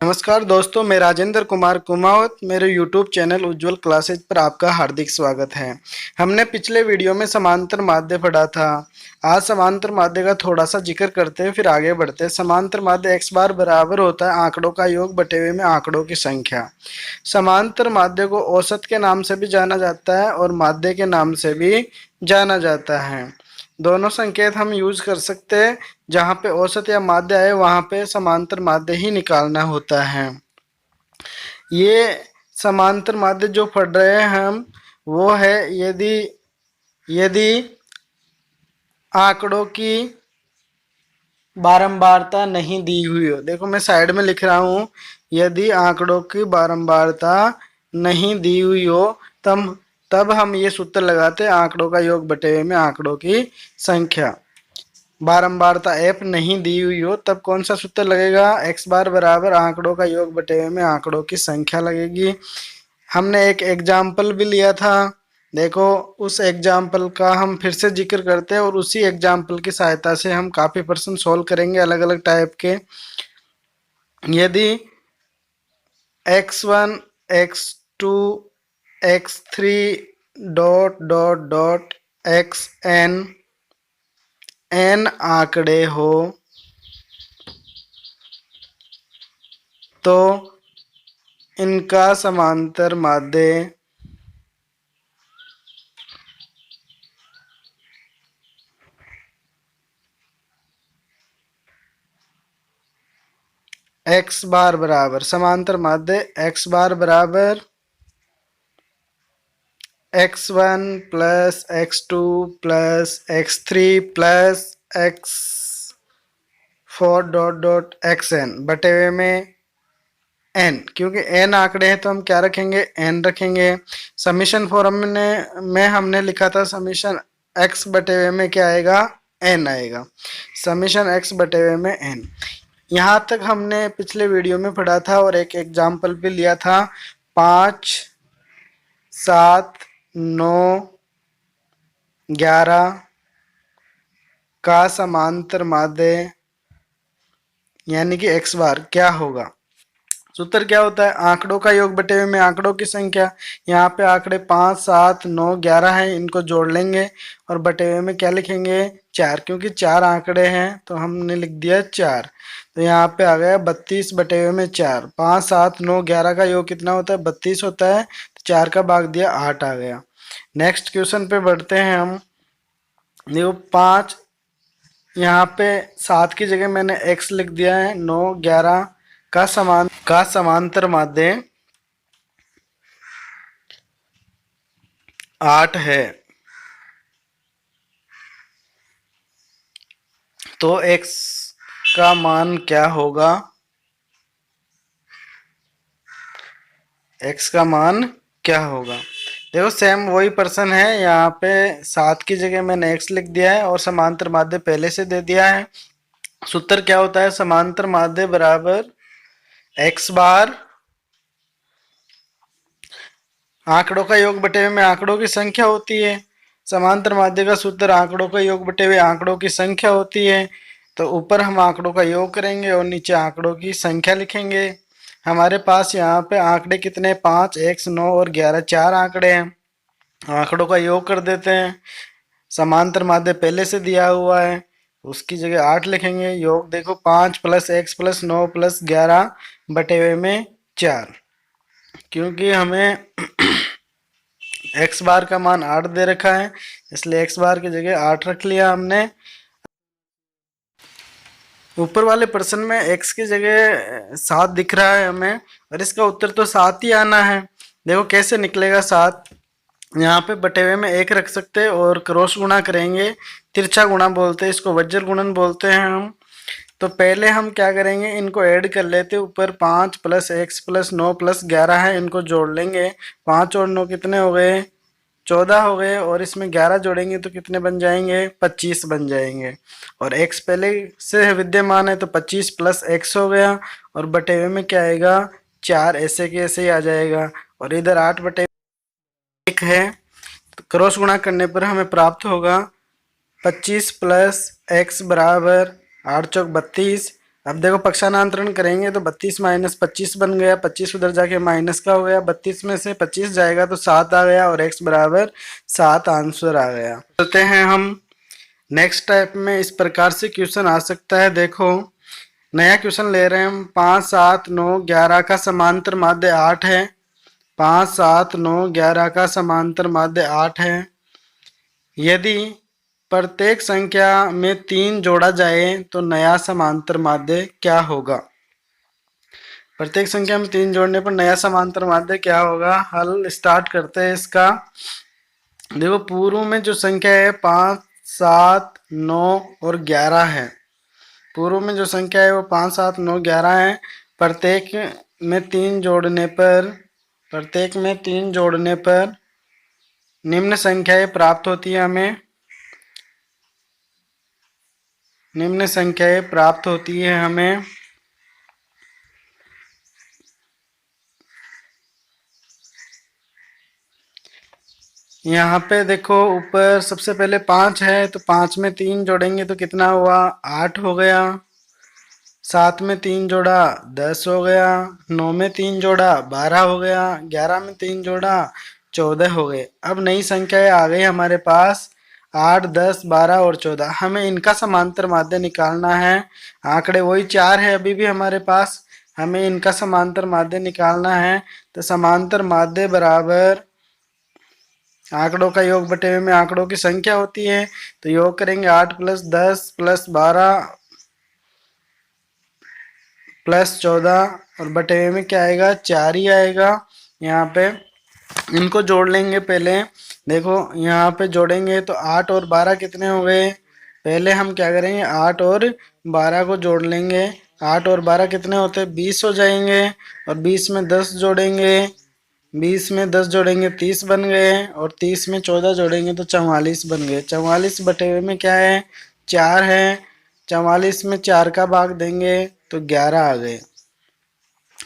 नमस्कार दोस्तों, मैं राजेंद्र कुमार कुमावत मेरे YouTube चैनल उज्ज्वल क्लासेज पर आपका हार्दिक स्वागत है। हमने पिछले वीडियो में समांतर माध्य पढ़ा था। आज समांतर माध्य का थोड़ा सा जिक्र करते हैं, फिर आगे बढ़ते हैं। समांतर माध्य x बार बराबर होता है आंकड़ों का योग बटे हुए में आंकड़ों की संख्या। समांतर माध्य को औसत के नाम से भी जाना जाता है और माध्य के नाम से भी जाना जाता है। दोनों संकेत हम यूज कर सकते हैं। जहाँ पे औसत या माध्य है वहाँ पे समांतर माध्य ही निकालना होता है। ये समांतर माध्य जो पढ़ रहे हैं हम, वो है यदि यदि आंकड़ों की बारंबारता नहीं दी हुई हो। देखो मैं साइड में लिख रहा हूँ, यदि आंकड़ों की बारंबारता नहीं दी हुई हो तब हम ये सूत्र लगाते हैं आंकड़ों का योग बटे हुए में आंकड़ों की संख्या। बारंबारता f नहीं दी हुई हो तब कौन सा सूत्र लगेगा? x बार बराबर आंकड़ों का योग बटे हुए में आंकड़ों की संख्या लगेगी। हमने एक एग्जाम्पल भी लिया था, देखो उस एग्जाम्पल का हम फिर से जिक्र करते हैं और उसी एग्जाम्पल की सहायता से हम काफ़ी प्रश्न सॉल्व करेंगे अलग अलग टाइप के। यदि x1 x2 x3 dot dot dot xn n आंकड़े हो तो इनका समांतर माध्य x बार बराबर समांतर माध्य x बार बराबर x1 plus x2 plus x3 plus x4 dot dot xn बटे हुए में n। क्योंकि n आंकड़े हैं तो हम क्या रखेंगे? n रखेंगे। समीशन फॉर्म में हमने लिखा था समीशन x बटे हुए में क्या आएगा? n आएगा। समीशन x बटे हुए में n। यहाँ तक हमने पिछले वीडियो में पढ़ा था और एक एग्जाम्पल भी लिया था। 5 7 9 11 का समांतर माध्य यानी कि x बार क्या होगा? सूत्र क्या होता है? आंकड़ों का योग बटे हुए में आंकड़ों की संख्या। यहाँ पे आंकड़े 5 7 9 11 हैं, इनको जोड़ लेंगे और बटे हुए में क्या लिखेंगे? 4। क्योंकि 4 आंकड़े हैं तो हमने लिख दिया 4। तो यहाँ पे आ गया 32 बटे हुए में 4। 5 7 9 11 का योग कितना होता है? 32 होता है। तो 4 का भाग दिया 8 आ गया। नेक्स्ट क्वेश्चन पे बढ़ते हैं हम। देखो 5, यहाँ पे 7 की जगह मैंने x लिख दिया है। 9 11 का समांतर माध्य 8 है। तो x का मान क्या होगा? x का मान क्या होगा? देखो सेम वही पर्सन है। यहाँ पे 7 की जगह मैंने x लिख दिया है और समांतर माध्य पहले से दे दिया है। सूत्र क्या होता है? समांतर माध्य बराबर x बार आंकड़ों का योग बटे हुए में आंकड़ों की संख्या होती है। समांतर माध्य का सूत्र आंकड़ों का योग बटे हुए आंकड़ों की संख्या होती है। तो ऊपर हम आंकड़ों का योग करेंगे और नीचे आंकड़ों की संख्या लिखेंगे। हमारे पास यहाँ पे आंकड़े कितने? 5 x 9 और 11, 4 आंकड़े हैं। आंकड़ों का योग कर देते हैं। समांतर माध्य पहले से दिया हुआ है, उसकी जगह 8 लिखेंगे। योग देखो 5 प्लस x प्लस 9 प्लस 11 बटे हुए में 4। क्योंकि हमें x बार का मान 8 दे रखा है इसलिए x बार की जगह 8 रख लिया हमने। ऊपर वाले प्रश्न में x की जगह 7 दिख रहा है हमें और इसका उत्तर तो 7 ही आना है। देखो कैसे निकलेगा 7। यहाँ पे बटे हुए में 1 रख सकते हैं और क्रॉस गुणा करेंगे। तिरछा गुणा बोलते हैं इसको, वज्र गुणन बोलते हैं हम। तो पहले हम क्या करेंगे? इनको ऐड कर लेते। ऊपर 5 प्लस x प्लस 9 प्लस 11 है, इनको जोड़ लेंगे। 5 और 9 कितने हो गए? 14 हो गए और इसमें 11 जोड़ेंगे तो कितने बन जाएंगे? 25 बन जाएंगे। और x पहले से विद्यमान है तो 25 प्लस x हो गया और बटे हुए में क्या आएगा? 4। ऐसे के ऐसे ही आ जाएगा। और इधर 8 बटे 1 है तो क्रॉस गुणा करने पर हमें प्राप्त होगा 25 प्लस x बराबर 8 चौक 32। अब देखो पक्षांतरण करेंगे तो 32 माइनस 25 बन गया, 25 उधर जाके माइनस का हो गया, 32 में से 25 जाएगा तो 7 आ गया और x बराबर 7 आंसर आ गया। चलते हैं हम नेक्स्ट टाइप में। इस प्रकार से क्वेश्चन आ सकता है। देखो नया क्वेश्चन ले रहे हैं हम। 5 7 9 11 का समांतर माध्य 8 है। 5 7 9 11 का समांतर माध्य 8 है। यदि प्रत्येक संख्या में 3 जोड़ा जाए तो नया समांतर माध्य क्या होगा? प्रत्येक संख्या में 3 जोड़ने पर नया समांतर माध्य क्या होगा? हल स्टार्ट करते हैं इसका। देखो पूर्व में जो संख्या है 5 7 9 और 11 है। पूर्व में जो संख्या है वो 5 7 9 11 है। प्रत्येक में 3 जोड़ने पर निम्न संख्याएं प्राप्त होती है हमें। निम्न संख्याएं प्राप्त होती है हमें। यहाँ पे देखो ऊपर सबसे पहले 5 है तो 5 में 3 जोड़ेंगे तो कितना हुआ? 8 हो गया। 7 में 3 जोड़ा 10 हो गया। 9 में 3 जोड़ा 12 हो गया। 11 में 3 जोड़ा 14 हो गए। अब नई संख्याएं आ गई हमारे पास 8 10 12 और 14। हमें इनका समांतर माध्य निकालना है। आंकड़े वही 4 है अभी भी हमारे पास। हमें इनका समांतर माध्य निकालना है। तो समांतर माध्य बराबर आंकड़ों का योग बटे में आंकड़ों की संख्या होती है। तो योग करेंगे 8 प्लस 10 प्लस 12 प्लस 14 और बटे में क्या आएगा? 4 ही आएगा। यहाँ पे इनको जोड़ लेंगे पहले। देखो यहाँ पे जोड़ेंगे तो 8 और 12 कितने हो गए? पहले हम क्या करेंगे 8 और 12 को जोड़ लेंगे। 8 और 12 कितने होते हैं? 20 हो जाएंगे। और 20 में 10 जोड़ेंगे। 20 में 10 जोड़ेंगे 30 बन गए। और 30 में 14 जोड़ेंगे तो 44 बन गए। 44 बटे हुए में क्या है? 4 है। 44 में 4 का भाग देंगे तो 11 आ गए।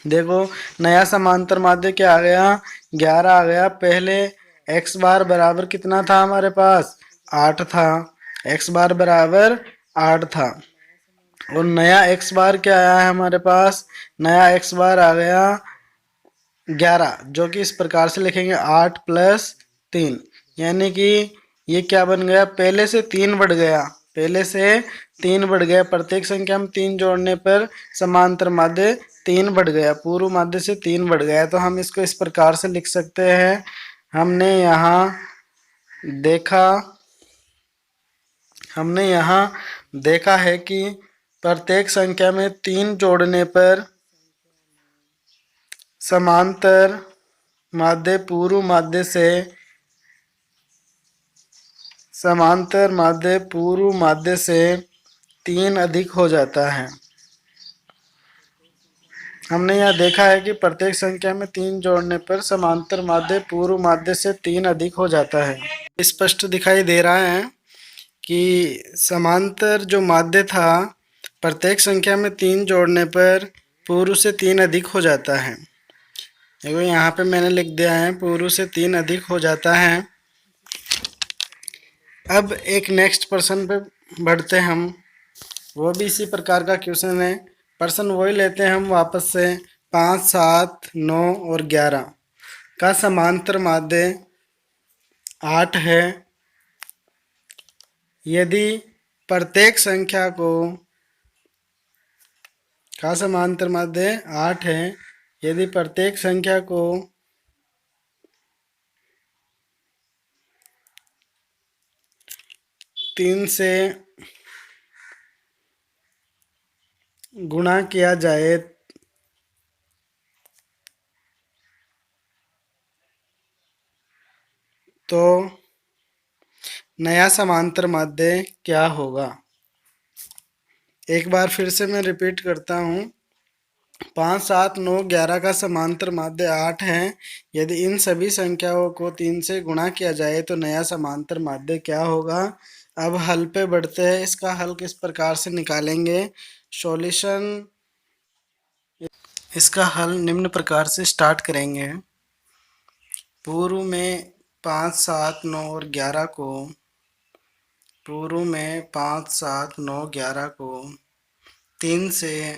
देखो नया समांतर माध्य क्या आ गया? 11 आ गया। पहले x बार बराबर कितना था हमारे पास? 8 था। x बार बराबर 8 था। और नया x बार क्या आया है हमारे पास? नया x बार आ गया 11, जो कि इस प्रकार से लिखेंगे 8 प्लस 3। यानी कि ये क्या बन गया? पहले से 3 बढ़ गया। पहले से 3 बढ़ गया। प्रत्येक संख्या में 3 जोड़ने पर समांतर माध्य 3 बढ़ गया। पूर्व माध्य से 3 बढ़ गया। तो हम इसको इस प्रकार से लिख सकते हैं। हमने यहाँ देखा है कि प्रत्येक संख्या में 3 जोड़ने पर समांतर माध्य पूर्व माध्य से 3 अधिक हो जाता है। हमने यहाँ देखा है कि प्रत्येक संख्या में 3 जोड़ने पर समांतर माध्य पूर्व माध्य से 3 अधिक हो जाता है। स्पष्ट दिखाई दे रहा है कि समांतर जो माध्य था प्रत्येक संख्या में 3 जोड़ने पर पूर्व से 3 अधिक हो जाता है। देखो यहाँ पे मैंने लिख दिया है पूर्व से 3 अधिक हो जाता है। अब एक नेक्स्ट प्रश्न पे बढ़ते हम। वो भी इसी प्रकार का क्वेश्चन है। प्रश्न वही लेते हैं हम वापस से। 5 7 9 और 11 का समांतर माध्य 8 है। यदि प्रत्येक संख्या को का समांतर माध्य 8 है। यदि प्रत्येक संख्या को 3 से गुणा किया जाए तो नया समांतर माध्य क्या होगा? एक बार फिर से मैं रिपीट करता हूँ। 5 7 9 11 का समांतर माध्य 8 है। यदि इन सभी संख्याओं को 3 से गुणा किया जाए तो नया समांतर माध्य क्या होगा? अब हल पे बढ़ते हैं। इसका हल किस प्रकार से निकालेंगे? सॉल्यूशन इसका हल निम्न प्रकार से स्टार्ट करेंगे। पूर्व में 5 7 9 और 11 को 3 से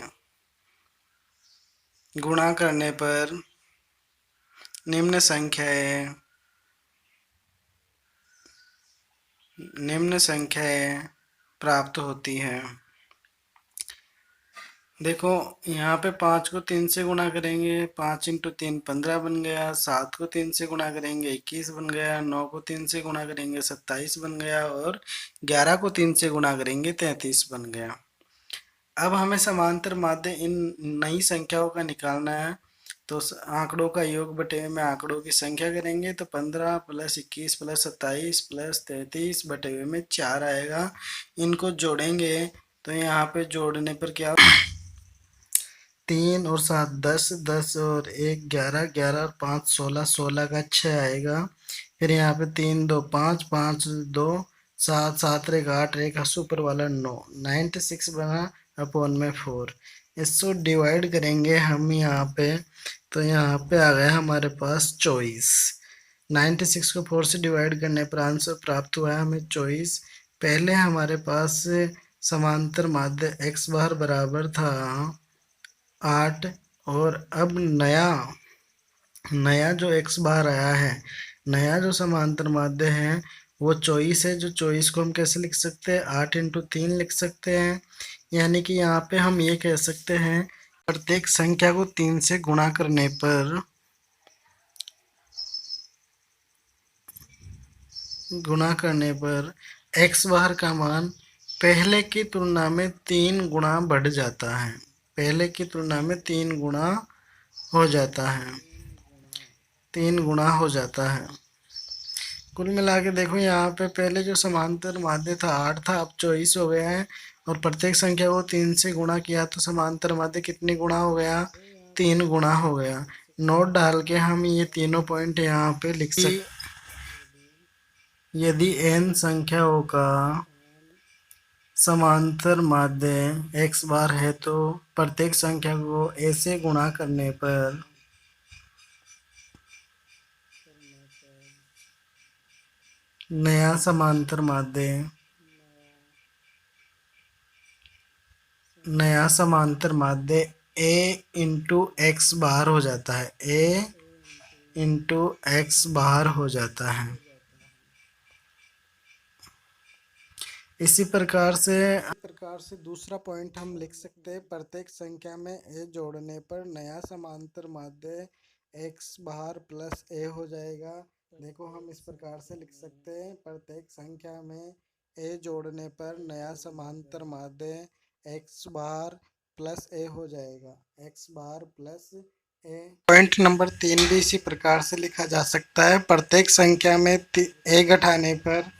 गुणा करने पर निम्न संख्याएं प्राप्त होती हैं। देखो यहाँ पे 5 को 3 से गुणा करेंगे, 5 इंटू 3 15 बन गया। 7 को 3 से गुणा करेंगे 21 बन गया। 9 को 3 से गुणा करेंगे 27 बन गया। और 11 को 3 से गुणा करेंगे 33 बन गया। अब हमें समांतर माध्य इन नई संख्याओं का निकालना है। तो आंकड़ों का योग बटे में आंकड़ों की संख्या करेंगे तो 15 प्लस 21 प्लस 27 प्लस 33 बटे में 4 आएगा। इनको जोड़ेंगे तो यहाँ पे जोड़ने पर क्या, 3 और 7 10, 10 और 1 11, 11 और 5 16, 16 का 6 आएगा। फिर यहाँ पे 3 2 5, 5 2 7, 7 1 8, 1 ऊपर वाला 9, 96 बना अपॉन में 4। इसको डिवाइड करेंगे हम यहाँ पे, तो यहाँ पे आ गया हमारे पास 24। 96 को 4 से डिवाइड करने पर आंसर प्राप्त हुआ है हमें 24। पहले हमारे पास समांतर माध्य x बार बराबर था 8, और अब नया जो x बार आया है, नया जो समांतर माध्य है वो 24 है। जो 24 को हम कैसे लिख सकते हैं, 8 इंटू 3 लिख सकते हैं। यानी कि यहाँ पे हम ये कह सकते हैं प्रत्येक संख्या को 3 से गुणा करने पर x बार का मान पहले की तुलना में 3 गुणा बढ़ जाता है। पहले की तुलना में 3 गुणा हो जाता है, 3 गुणा हो जाता है। कुल मिला के देखो यहाँ पे पहले जो समांतर माध्य था 8 था, अब 24 हो गया है। और प्रत्येक संख्या को 3 से गुणा किया तो समांतर माध्य कितनी गुणा हो गया, 3 गुणा हो गया। नोट डाल के हम ये तीनों पॉइंट यहाँ पे लिख सकते। यदि n संख्याओं का समांतर माध्य x बार है तो प्रत्येक संख्या को a से गुणा करने पर नया समांतर माध्य a इंटू एक्स बार हो जाता है, a इंटू एक्स बार हो जाता है। इसी प्रकार से दूसरा पॉइंट हम लिख सकते हैं, प्रत्येक संख्या में a जोड़ने पर नया समांतर माध्य x बार प्लस a हो जाएगा। देखो हम इस प्रकार से लिख सकते हैं, प्रत्येक संख्या में a जोड़ने पर नया समांतर माध्य x बार प्लस a हो जाएगा, x bar plus a। Point number 3 भी इसी प्रकार से लिखा जा सकता है, प्रत्येक संख्या में a घटाने पर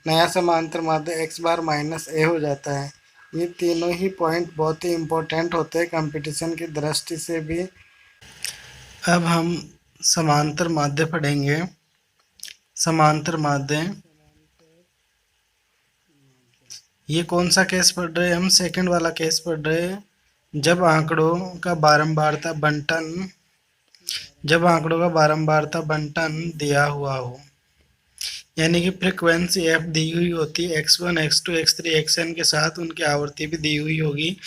नया समांतर माध्य x बार माइनस a हो जाता है। ये तीनों ही पॉइंट बहुत ही इम्पोर्टेंट होते हैं कंपटीशन की दृष्टि से भी। अब हम समांतर माध्य पढ़ेंगे। समांतर माध्य, ये कौन सा केस पढ़ रहे हैं हम, सेकंड वाला केस पढ़ रहे हैं। जब आंकड़ों का बारंबारता बंटन दिया हुआ हो, यानी कि फ्रीक्वेंसी f दी हुई होती है, x1 x2 x3 xn के साथ उनकी आवृत्ति भी दी हुई होगी,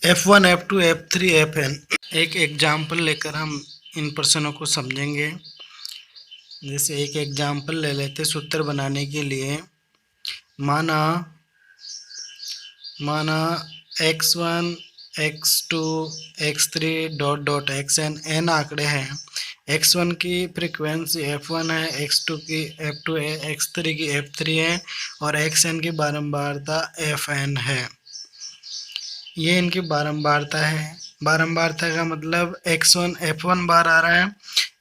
f1 f2 f3 fn। एक एग्जाम्पल लेकर हम इन प्रश्नों को समझेंगे। जैसे एक एग्जाम्पल ले लेते सूत्र बनाने के लिए। माना x1 x2 x3 dot dot xn n आंकड़े हैं। x1 की फ्रीक्वेंसी f1 है, x2 की f2 है, x3 की f3 है और xn की बारंबारता fn है। ये इनकी बारंबारता है। बारंबारता का मतलब x1 f1 बार आ रहा है,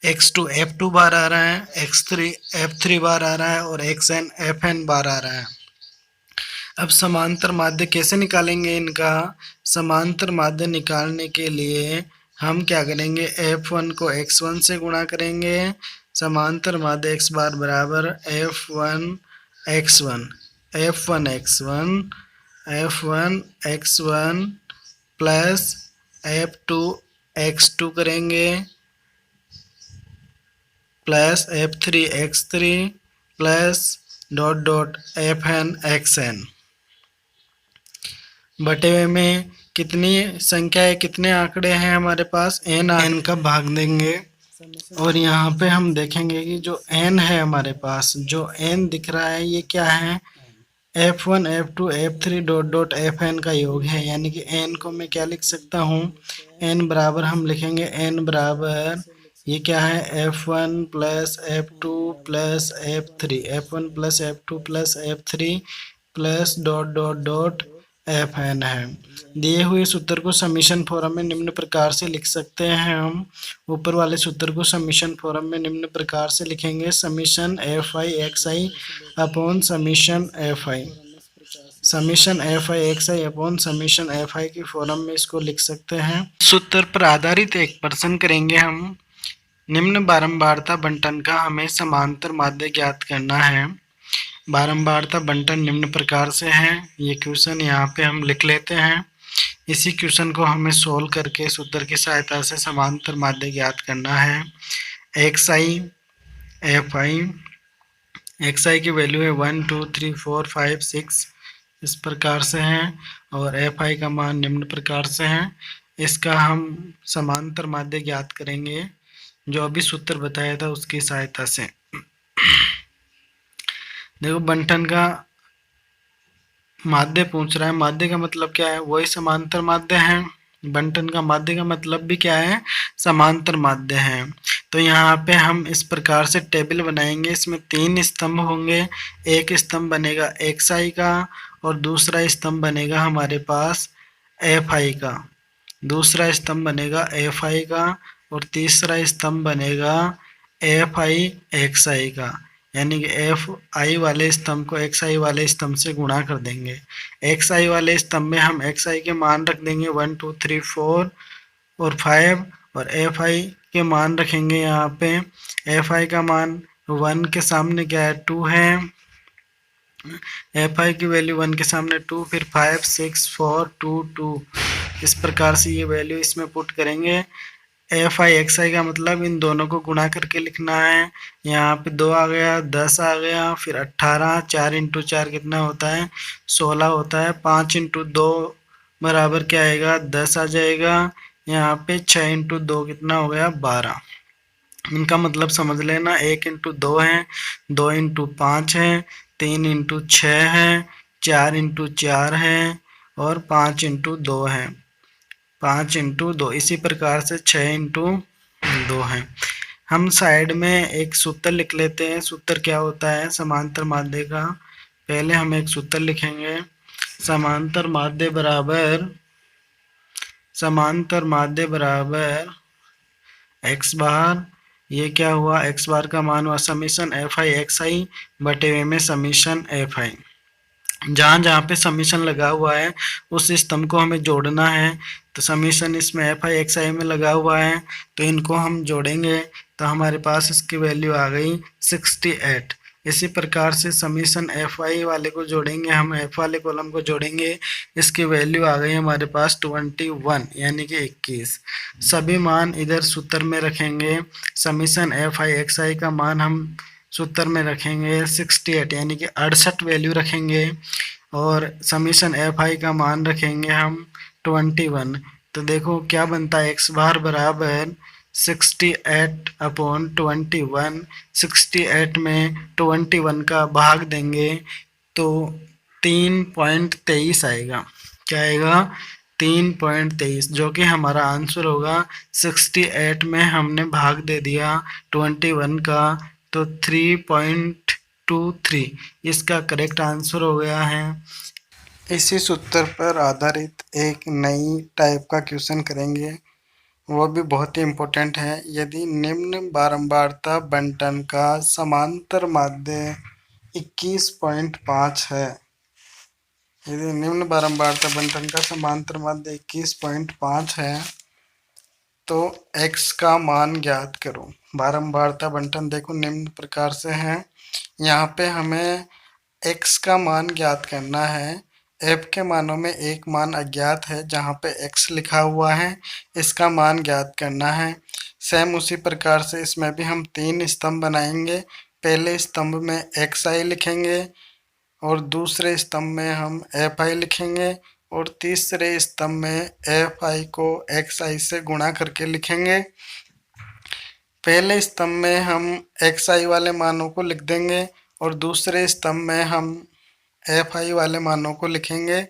x2 f2 बार आ रहा है, x3 f3 बार आ रहा है और xn fn बार आ रहा है। अब समांतर माध्य कैसे निकालेंगे इनका? समांतर माध्य निकालने के लिए हम क्या करेंगे, f1 को x1 से गुणा करेंगे। समांतर माध्य x बार बराबर f1 x1 plus f2 x2 करेंगे plus f3 x3 plus dot dot fn xn बटे में कितनी संख्या है, कितने आंकड़े हैं हमारे पास, एन का भाग देंगे। और यहाँ पे हम देखेंगे कि जो एन है हमारे पास, जो एन दिख रहा है ये क्या है, F1 F2 F3 dot dot Fn का योग है। यानी कि n को मैं क्या लिख सकता हूँ, n बराबर हम लिखेंगे n बराबर ये क्या है, F1 plus F2 plus F3, F1 plus F2 plus F3 plus dot dot dot Fn है। दिए हुए सूत्र को समीशन फॉर्म में निम्न प्रकार से लिख सकते हैं हम। ऊपर वाले सूत्र को समीशन फॉर्म में निम्न प्रकार से लिखेंगे, summation F i x I upon summation F I, summation F i x I upon summation F I की फॉर्म में इसको लिख सकते हैं। सूत्र पर आधारित एक प्रश्न करेंगे हम। निम्न बारंबारता बंटन का हमें समांतर माध्य ज्ञात करना है। बारंबारता बंटन निम्न प्रकार से है। ये क्वेश्चन यहाँ पे हम लिख लेते हैं। इसी क्वेश्चन को हमें सोल्व करके सूत्र की सहायता से समांतर माध्य ज्ञात करना है। X i f i, x i की वैल्यू है 1 2 3 4 5 6 इस प्रकार से है, और एफ आई का मान निम्न प्रकार से है। इसका हम समांतर माध्य ज्ञात करेंगे जो अभी सूत्र बताया था उसकी सहायता से। देखो बंटन का माध्य पूछ रहा है, माध्य का मतलब क्या है, वही समांतर माध्य है। बंटन का माध्य का मतलब भी क्या है, समांतर माध्य है। तो यहाँ पे हम इस प्रकार से टेबल बनाएंगे। इसमें 3 स्तंभ होंगे। एक स्तंभ बनेगा एक्स आई का, और दूसरा स्तंभ बनेगा हमारे पास एफ आई का, दूसरा स्तंभ बनेगा एफ आई का, और तीसरा स्तंभ बनेगा एफ आई एक्स आई का। यानी कि एफ आई वाले स्तंभ को एक्स आई वाले स्तंभ से गुणा कर देंगे। एक्स आई वाले स्तंभ में हम एक्स आई के मान रख देंगे 1 2 3 4 और 5, और एफ आई के मान रखेंगे यहाँ पे। एफ आई का मान 1 के सामने क्या है, 2 है। एफ आई की वैल्यू 1 के सामने 2, फिर 5 6 4 2 2 इस प्रकार से ये वैल्यू इसमें पुट करेंगे। एफ आई एक्स आई का मतलब इन दोनों को गुणा करके लिखना है। यहाँ पे 2 आ गया, 10 आ गया, फिर 18, 4 इंटू 4 कितना होता है, 16 होता है। 5 इंटू 2 बराबर क्या आएगा, 10 आ जाएगा। यहाँ पे 6 इंटू 2 कितना हो गया, 12। इनका मतलब समझ लेना, 1 इंटू 2 है, 2 इंटू 5 है, 3 इंटू 6 है, 4 इंटू 4 है, और 5 इंटू 2 है। 5 इंटू 2 इसी प्रकार से 6 इंटू 2 है। हम साइड में एक सूत्र लिख लेते हैं। सूत्र क्या होता है समांतर माध्य का, पहले हम एक सूत्र लिखेंगे। समांतर माध्य बराबर एक्स बार, ये क्या हुआ, एक्स बार का मान हुआ समीशन एफ आई एक्स आई बटे वे में समीशन एफ आई। जहाँ जहाँ पे समीशन लगा हुआ है उस स्तंभ को हमें जोड़ना है। तो समीशन इसमें एफ आई एक्स आई में लगा हुआ है, तो इनको हम जोड़ेंगे तो हमारे पास इसकी वैल्यू आ गई 68। इसी प्रकार से समीशन एफ आई वाले को जोड़ेंगे, हम एफ वाले कॉलम को जोड़ेंगे, इसकी वैल्यू आ गई हमारे पास 21 यानी कि 21। सभी मान इधर सूत्र में रखेंगे। समीशन एफ आई एक्स आई का मान हम सूत्र में रखेंगे 68 यानी कि 68 वैल्यू रखेंगे, और समीशन एफ आई का मान रखेंगे हम 21। तो देखो क्या बनता है, एक्स बार बराबर 68 अपॉन 21। 68 में 21 का भाग देंगे तो 3.23 आएगा। क्या आएगा, 3.23, जो कि हमारा आंसर होगा। 68 में हमने भाग दे दिया 21 का, तो 3.23 इसका करेक्ट आंसर हो गया है। इसी सूत्र पर आधारित एक नई टाइप का क्वेश्चन करेंगे, वो भी बहुत ही इम्पोर्टेंट है। यदि निम्न बारंबारता बंटन का समांतर माध्य 21.5 है, यदि निम्न बारंबारता बंटन का समांतर माध्य 21.5 है तो x का मान ज्ञात करो। बारंबारता बंटन देखो निम्न प्रकार से है। यहाँ पे हमें x का मान ज्ञात करना है। f के मानों में एक मान अज्ञात है जहाँ पे x लिखा हुआ है, इसका मान ज्ञात करना है। सेम उसी प्रकार से इसमें भी हम 3 स्तंभ बनाएंगे। पहले स्तंभ में एक्स आई लिखेंगे और दूसरे स्तंभ में हम एफ आई लिखेंगे, और तीसरे स्तंभ में एफ आई को एक्स आई से गुणा करके लिखेंगे। पहले स्तंभ में हम एक्स आई वाले मानों को लिख देंगे और दूसरे स्तंभ में हम एफ आई वाले मानों को लिखेंगे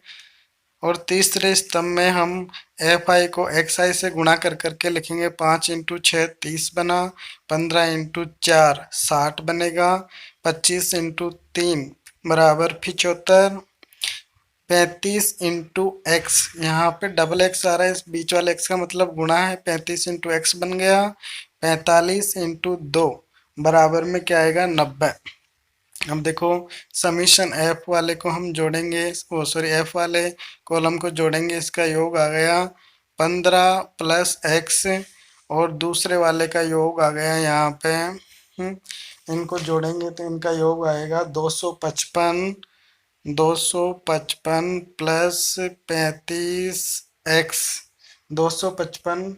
और तीसरे स्तंभ में हम एफ आई को एक्स आई से गुणा कर करके लिखेंगे। 5 इंटू 6 30 बना, 15 इंटू 4 60 बनेगा, 25 इंटू 3 बराबर 75, 35 इंटू एक्स, यहाँ पे डबल एक्स आ रहा है, इस बीच वाले एक्स का मतलब गुणा है, 35 इंटू एक्स बन गया। 45 इंटू 2 बराबर में क्या आएगा 90। अब देखो समीशन एफ वाले को हम जोड़ेंगे, ओ सॉरी एफ वाले कॉलम को जोड़ेंगे, इसका योग आ गया 15 प्लस एक्स और दूसरे वाले का योग आ गया यहाँ पे इनको जोड़ेंगे तो इनका योग आएगा 255, 255 plus 35 x, 255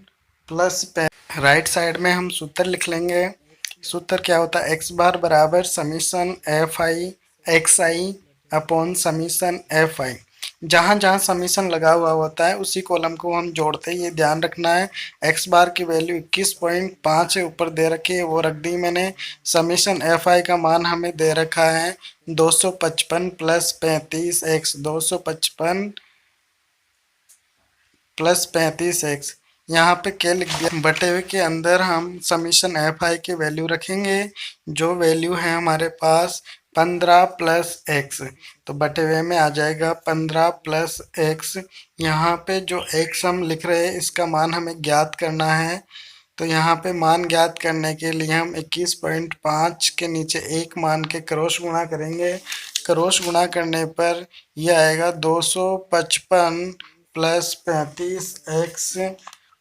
plus right side में हम सूत्र लिख लेंगे। सूत्र क्या होता है, एक्स बार बराबर summation F i x I upon summation F I. जहाँ जहाँ समीशन लगा हुआ होता है उसी कॉलम को हम जोड़ते हैं, ये ध्यान रखना है। एक्स बार की वैल्यू 21.5 है, ऊपर दे रखी है, वो रख दी मैंने। समीशन एफ आई का मान हमें दे रखा है 255 प्लस 35 एक्स, 255 प्लस 35 एक्स। यहाँ पे क्या लिख दिया, बटे हुए के अंदर हम समीशन एफ आई की वैल्यू रखेंगे, जो वैल्यू है हमारे पास 15 प्लस एक्स, तो बटे हुए में आ जाएगा 15 प्लस एक्स। यहाँ पे जो एक्स हम लिख रहे हैं इसका मान हमें ज्ञात करना है, तो यहाँ पे मान ज्ञात करने के लिए हम 21.5 के नीचे एक मान के क्रॉस गुणा करेंगे। क्रॉस गुणा करने पर यह आएगा 255 प्लस 35 एक्स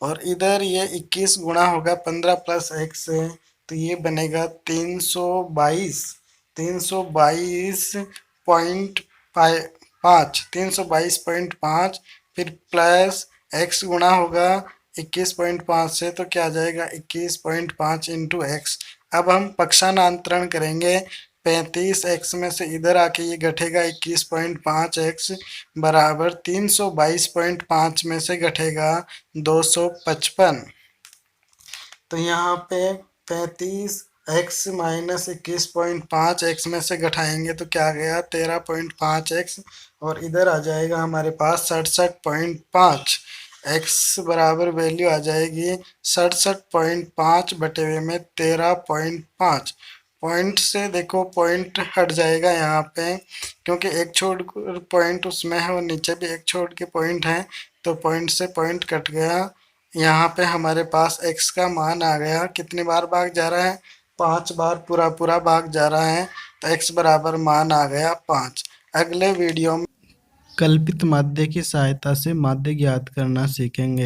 और इधर ये 21 गुणा होगा 15 प्लस एक्स से, तो ये बनेगा 322, 322.5, 322.5, फिर प्लस एक्स गुणा होगा 21.5 से, तो क्या आ जाएगा 21.5 इंटू एक्स। अब हम पक्षांतरण करेंगे, 35 एक्स में से इधर आके ये घटेगा 21.5 एक्स बराबर 322.5 में से घटेगा 255। तो यहाँ पे 35 एक्स माइनस 21.5 एक्स में से घटाएंगे तो क्या आ गया 13.5 एक्स और इधर आ जाएगा हमारे पास 67.5 एक्स बराबर वैल्यू आ जाएगी 67.5 बटे हुए में 13.5। पॉइंट से देखो पॉइंट हट जाएगा यहाँ पे, क्योंकि एक छोड़ पॉइंट उसमें है और नीचे भी एक छोड़ के पॉइंट है, तो पॉइंट से पॉइंट कट गया। यहाँ पे हमारे पास x का मान आ गया, कितनी बार भाग जा रहा है 5 बार पूरा पूरा भाग जा रहा है, तो x बराबर मान आ गया 5। अगले वीडियो में कल्पित माध्य की सहायता से माध्य ज्ञात करना सीखेंगे।